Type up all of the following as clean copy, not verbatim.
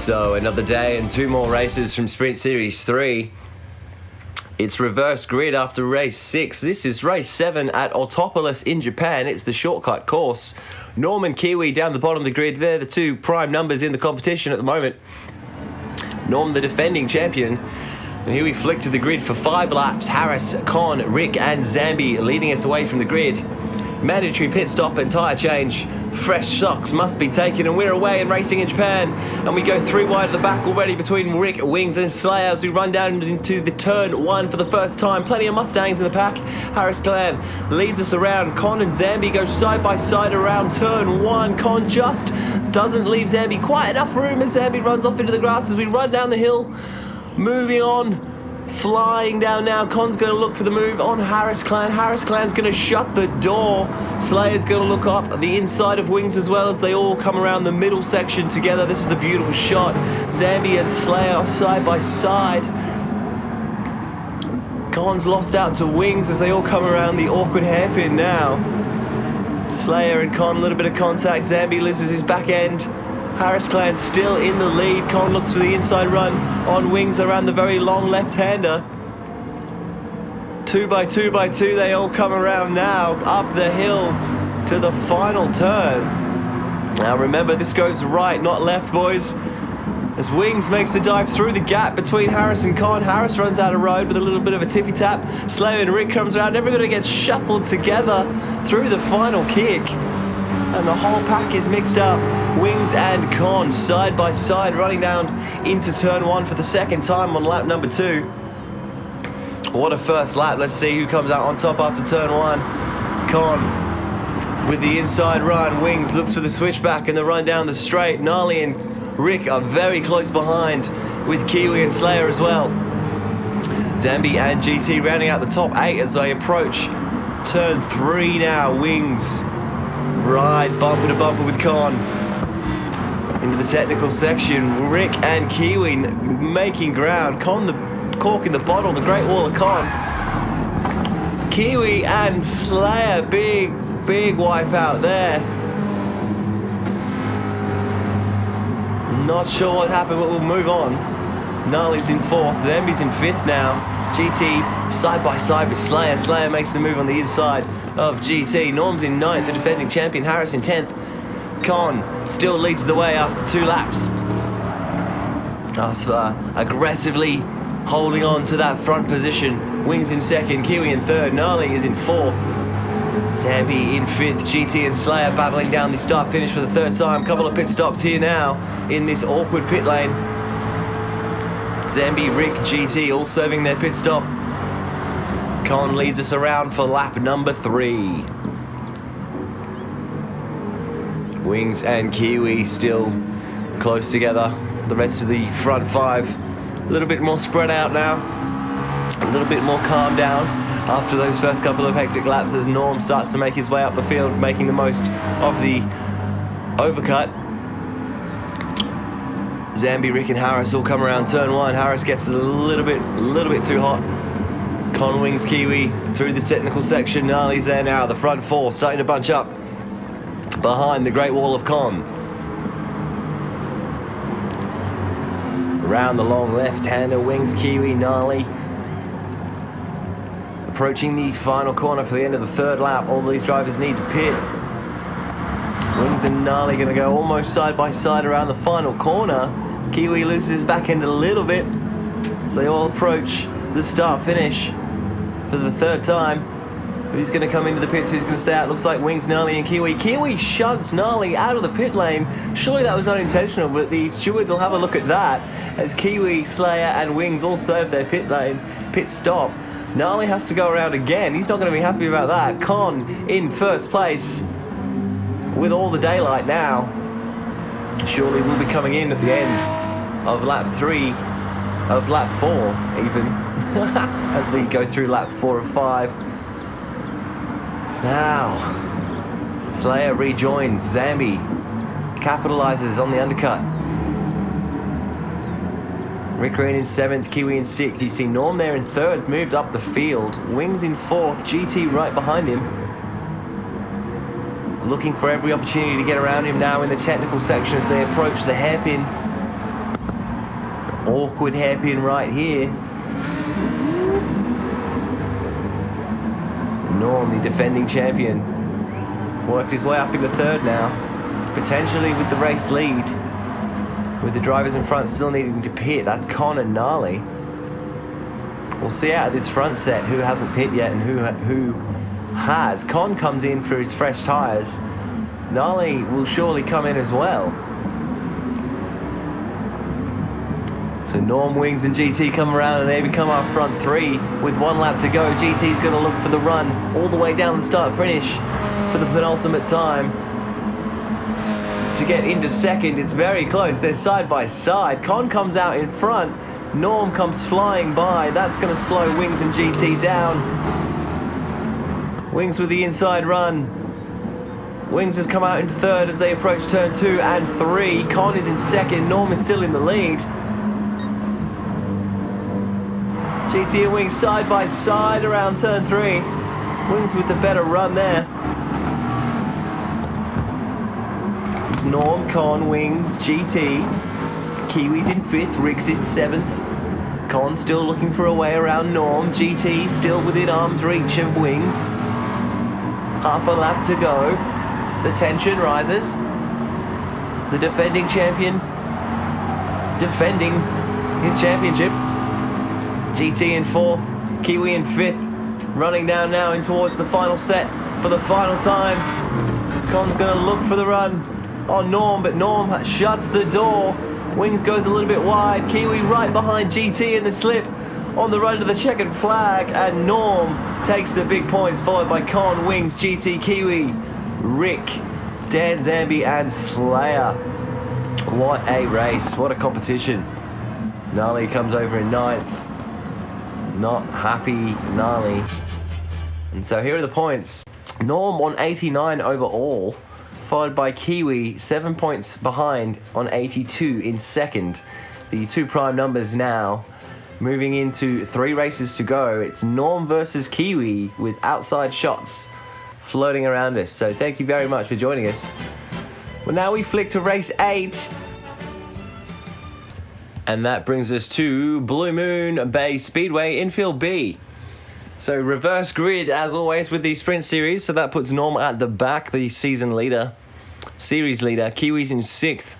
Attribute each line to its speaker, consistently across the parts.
Speaker 1: So another day and two more races from Sprint Series 3. It's reverse grid after race 6. This is race 7 at Autopolis in Japan. It's the shortcut course. Norm and Kiwi down the bottom of the grid. They're the two prime numbers in the competition at the moment. Norm, the defending champion. And here we flick to the grid for 5 laps. Harris, Con, Rick and Zambe leading us away from the grid. Mandatory pit stop and tyre change. Fresh shocks must be taken, and we're away and racing in Japan. And we go 3 wide at the back already between Rick, Wings and Slayer as we run down into the turn 1 for the first time. Plenty of Mustangs in the pack. Harris Clan leads us around. Con and Zambe go side by side around turn 1. Con just doesn't leave Zambe quite enough room as Zambe runs off into the grass as we run down the hill. Moving on. Flying down now. Con's going to look for the move on Harris Clan. Harris Clan's going to shut the door. Slayer's going to look up at the inside of Wings as well as they all come around the middle section together. This is a beautiful shot. Zambe and Slayer are side by side. Con's lost out to Wings as they all come around the awkward hairpin now. Slayer and Con, a little bit of contact. Zambe loses his back end. Harris Clan still in the lead. Con looks for the inside run on Wings around the very long left-hander. 2 by 2 by 2, they all come around now, up the hill to the final turn. Now remember, this goes right, not left, boys. As Wings makes the dive through the gap between Harris and Con. Harris runs out of road with a little bit of a tippy-tap. Slayer and Rick comes around. Everybody gets shuffled together through the final kick. And the whole pack is mixed up. Wings and Con side by side running down into turn 1 for the second time on lap number 2. What a first lap. Let's see who comes out on top after turn 1. Con with the inside run. Wings looks for the switchback and the run down the straight. Gnarly and Rick are very close behind with Kiwi and Slayer as well. Zambe and GT rounding out the top 8 as they approach turn 3 now. Wings ride bumper to bumper with Con into the technical section. Rick and Kiwi making ground. Con the cork in the bottle, the Great Wall of Con. Kiwi and Slayer, big wipe out there. Not sure what happened, but we'll move on. Gnarly's in 4th, Zambe's in 5th now. GT side by side with Slayer. Slayer makes the move on the inside of GT. Norm's in 9th, the defending champion. Harris in 10th. Con still leads the way after 2 laps. Aggressively holding on to that front position. Wings in 2nd, Kiwi in 3rd. Gnarly is in 4th. Zambe in 5th. GT and Slayer battling down the start finish for the 3rd time. Couple of pit stops here now in this awkward pit lane. Zambe, Rick, GT all serving their pit stop. Con leads us around for lap number 3. Wings and Kiwi still close together. The rest of the front 5 a little bit more spread out now. A little bit more calm down after those first couple of hectic laps as Norm starts to make his way up the field, making the most of the overcut. Zambe, Rick and Harris all come around turn 1. Harris gets a little bit too hot. Con, Wings, Kiwi through the technical section. Gnarly's there now. The front 4 starting to bunch up behind the Great Wall of Con. Around the long left-hander, Wings, Kiwi, Gnarly. Approaching the final corner for the end of the 3rd lap. All these drivers need to pit. Wings and Gnarly going to go almost side by side around the final corner. Kiwi loses his back end a little bit as they all approach the start finish for the 3rd time. Who's going to come into the pits? Who's going to stay out? Looks like Wings, Gnarly and Kiwi. Kiwi shunts Gnarly out of the pit lane. Surely that was unintentional, but the stewards will have a look at that as Kiwi, Slayer and Wings all serve their pit stop. Gnarly has to go around again. He's not going to be happy about that. Con in 1st place with all the daylight now. Surely we'll be coming in at the end of lap 3, of lap 4 even, as we go through lap 4 of 5. Now, Slayer rejoins. Zambe capitalizes on the undercut. Rick Green in 7th, Kiwi in 6th. You see Norm there in 3rd, moved up the field. Wings in 4th, GT right behind him. Looking for every opportunity to get around him now in the technical section as they approach the hairpin. Awkward hairpin right here. Norm, the defending champion, worked his way up into third now, potentially with the race lead, with the drivers in front still needing to pit. That's Con and Gnarly. We'll see out of this front set who hasn't pit yet and who has. Con comes in for his fresh tyres. Gnarly will surely come in as well. So Norm, Wings and GT come around and they become our front three with 1 lap to go. GT's going to look for the run all the way down the start finish for the penultimate time to get into second. It's very close. They're side by side. Con comes out in front. Norm comes flying by. That's going to slow Wings and GT down. Wings with the inside run. Wings has come out in third as they approach turn 2 and 3. Con is in second. Norm is still in the lead. GT and Wings side by side around turn 3. Wings with the better run there. It's Norm, Con, Wings, GT. Kiwi's in 5th, Rick's in 7th. Con still looking for a way around Norm. GT still within arm's reach of Wings. Half a lap to go. The tension rises. The defending champion defending his championship. GT in 4th, Kiwi in 5th, running down now in towards the final set for the final time. Con's gonna look for the run on Norm, but Norm shuts the door. Wings goes a little bit wide. Kiwi right behind GT in the slip on the run to the checkered flag, and Norm takes the big points, followed by Con, Wings, GT, Kiwi, Rick, DanZambe and Slayer. What a race, what a competition. Gnarly comes over in 9th. Not happy Gnarly. And so here are the points. Norm on 89 overall, followed by Kiwi 7 points behind on 82 in second. The 2 prime numbers now moving into 3 races to go. It's Norm versus Kiwi with outside shots floating around us. So thank you very much for joining us. Well, now we flick to race 8. And that brings us to Blue Moon Bay Speedway, Infield B. So reverse grid as always with the sprint series. So that puts Norm at the back, the series leader. Kiwi's in 6th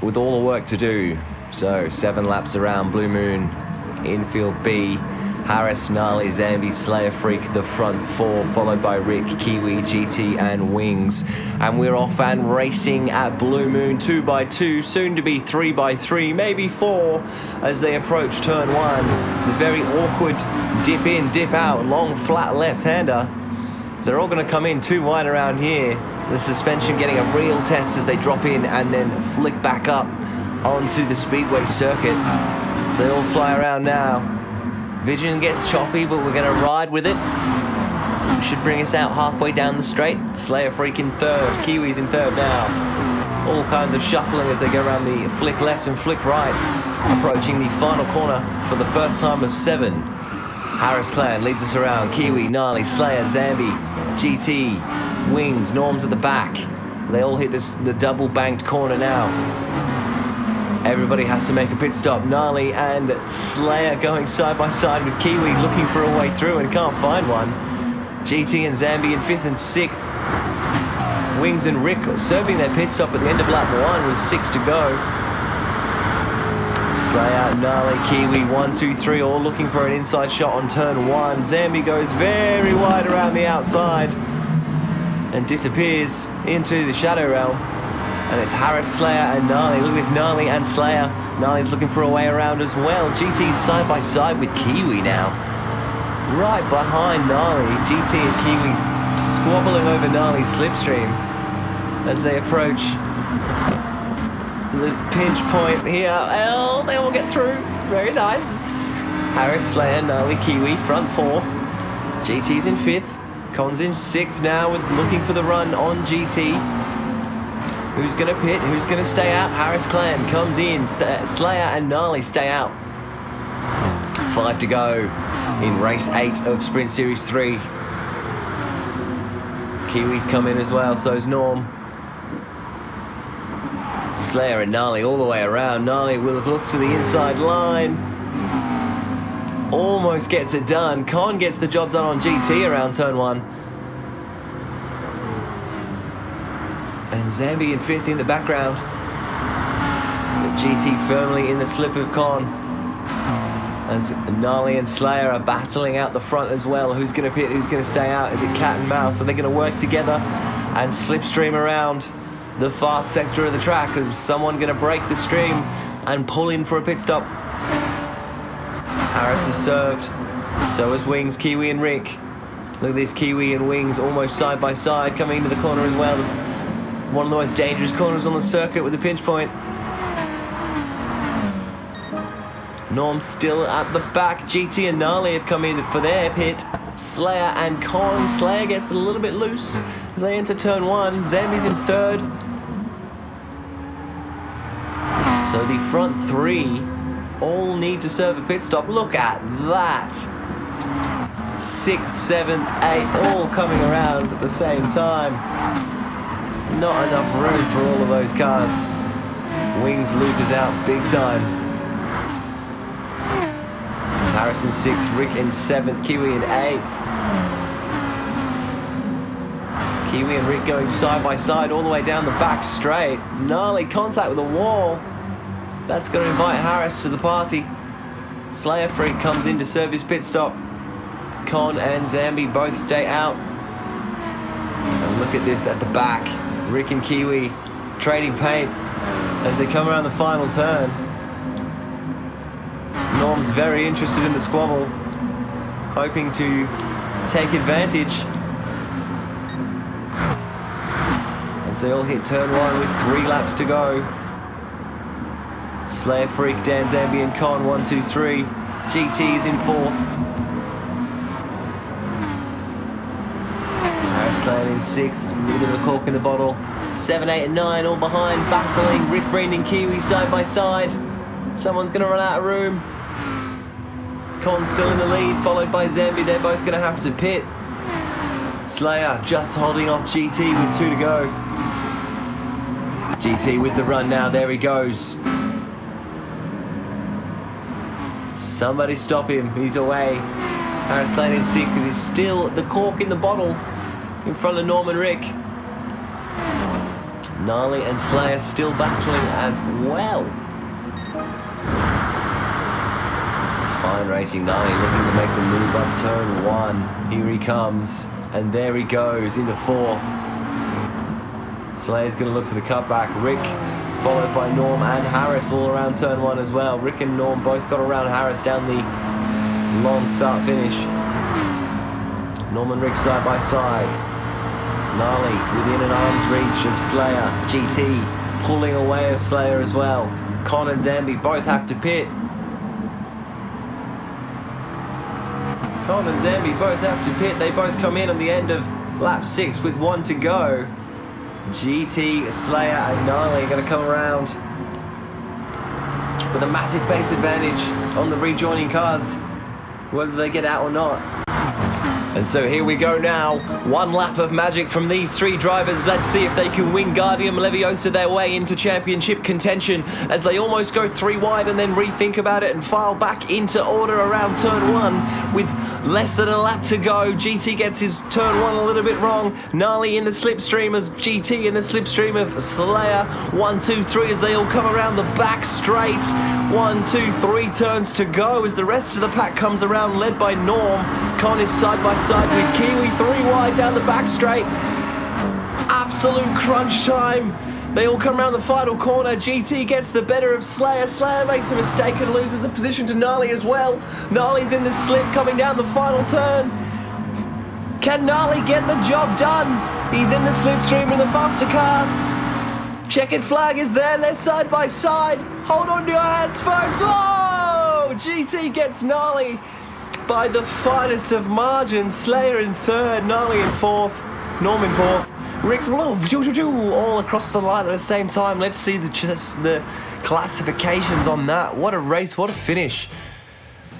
Speaker 1: with all the work to do. So 7 laps around Blue Moon, Infield B. Harris, Gnarly, Zambe, Slayer, Freak, the front 4, followed by Rick, Kiwi, GT and Wings. And we're off and racing at Blue Moon 2x2, soon to be 3x3, maybe 4, as they approach turn 1. The very awkward dip in, dip out, long flat left-hander. So they're all going to come in too wide around here. The suspension getting a real test as they drop in and then flick back up onto the speedway circuit. So they all fly around now. Vision gets choppy, but we're going to ride with it. Should bring us out halfway down the straight. Slayer Freak in 3rd. Kiwi's in 3rd now. All kinds of shuffling as they go around the flick left and flick right. Approaching the final corner for the first time of 7. Harris Clan leads us around. Kiwi, Gnarly, Slayer, Zambe, GT, Wings, Norm's at the back. They all hit the double banked corner now. Everybody has to make a pit stop. Gnarly and Slayer going side by side with Kiwi, looking for a way through and can't find one. GT and Zambe in 5th and 6th. Wings and Rick serving their pit stop at the end of lap 1 with 6 to go. Slayer, Gnarly, Kiwi, 1, 2, 3, all looking for an inside shot on turn 1. Zambe goes very wide around the outside and disappears into the shadow realm. And it's Harris, Slayer and Gnarly. Look at this, Gnarly and Slayer. Gnarly's looking for a way around as well. GT's side by side with Kiwi now. Right behind Gnarly. GT and Kiwi squabbling over Gnarly's slipstream as they approach the pinch point here. Oh, they all get through. Very nice. Harris, Slayer, Gnarly, Kiwi, front 4. GT's in 5th. Con's in 6th now with looking for the run on GT. Who's going to pit? Who's going to stay out? Harris Clan comes in. Slayer and Gnarly stay out. 5 to go in race 8 of Sprint Series 3. Kiwis come in as well, so's Norm. Slayer and Gnarly all the way around. Gnarly looks to the inside line. Almost gets it done. Con gets the job done on GT around turn 1. And Zambe in 5th in the background. But GT firmly in the slip of Con. As Gnarly and Slayer are battling out the front as well. Who's going to pit? Who's going to stay out? Is it cat and mouse? Are they going to work together and slipstream around the fast sector of the track? Is someone going to break the stream and pull in for a pit stop? Harris is served. So is Wings, Kiwi and Rick. Look at this, Kiwi and Wings almost side by side coming into the corner as well. One of the most dangerous corners on the circuit with a pinch point. Norm still at the back. GT and Gnarly have come in for their pit. Slayer and Con. Slayer gets a little bit loose as they enter turn 1. Zambe's in 3rd. So the front 3 all need to serve a pit stop. Look at that. 6th, 7th, 8th, all coming around at the same time. Not enough room for all of those cars. Wings loses out big time. Harrison 6th, Rick in 7th, Kiwi in 8th. Kiwi and Rick going side by side all the way down the back straight. Gnarly contact with the wall. That's going to invite Harris to the party. Slayer Freak comes in to serve his pit stop. Con and Zambe both stay out. And look at this at the back. Rick and Kiwi trading paint as they come around the final turn. Norm's very interested in the squabble, hoping to take advantage. As they all hit turn 1 with 3 laps to go. Slayer Freak, DanZambe and Con 1, 2, 3. GT is in 4th. Harris Lane in 6th. A little bit of a cork in the bottle. 7, 8 and 9 all behind, battling. Rick, Breen and Kiwi side by side. Someone's going to run out of room. Con still in the lead, followed by Zambe. They're both going to have to pit. Slayer just holding off GT with 2 to go. GT with the run now, there he goes. Somebody stop him, he's away. Harris Lane in 6th, and he's still the cork in the bottle in front of Norm and Rick. Gnarly and Slayer still battling as well. Fine racing, Gnarly looking to make the move up turn 1. Here he comes, and there he goes into 4th. Slayer's going to look for the cutback. Rick followed by Norm and Harris all around turn 1 as well. Rick and Norm both got around Harris down the long start finish. Norm and Rick side by side. Gnarly within an arm's reach of Slayer. GT pulling away of Slayer as well. Con and Zambe both have to pit. Con and Zambe both have to pit. They both come in on the end of lap 6 with 1 to go. GT, Slayer and Gnarly are going to come around with a massive pace advantage on the rejoining cars, whether they get out or not. And so here we go now. 1 lap of magic from these 3 drivers. Let's see if they can win Guardian Leviosa their way into championship contention as they almost go 3 wide and then rethink about it and file back into order around turn 1 with less than a lap to go. GT gets his turn 1 a little bit wrong. Gnarly in the slipstream of GT in the slipstream of Slayer. 1, 2, 3 as they all come around the back straight. 1, 2, 3 turns to go as the rest of the pack comes around led by Norm. Con is side by side with Kiwi, 3 wide down the back straight. Absolute crunch time. They all come around the final corner. GT gets the better of Slayer. Slayer makes a mistake and loses a position to Gnarly as well. Gnarly's in the slip coming down the final turn. Can Gnarly get the job done? He's in the slipstream with a faster car. Checkered flag is there. They're side by side. Hold on to your hands, folks. Whoa! GT gets Gnarly by the finest of margins. Slayer in 3rd, Gnarly in 4th, Norm in 4th. Rick all across the line at the same time. Let's see the classifications on that. What a race, what a finish.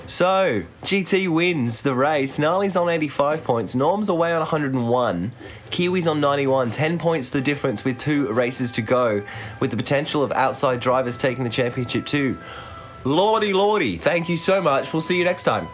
Speaker 1: So, GT wins the race. Gnarly's on 85 points. Norm's away on 101. Kiwi's on 91. 10 points the difference with 2 races to go, with the potential of outside drivers taking the championship too. Lordy, lordy. Thank you so much. We'll see you next time.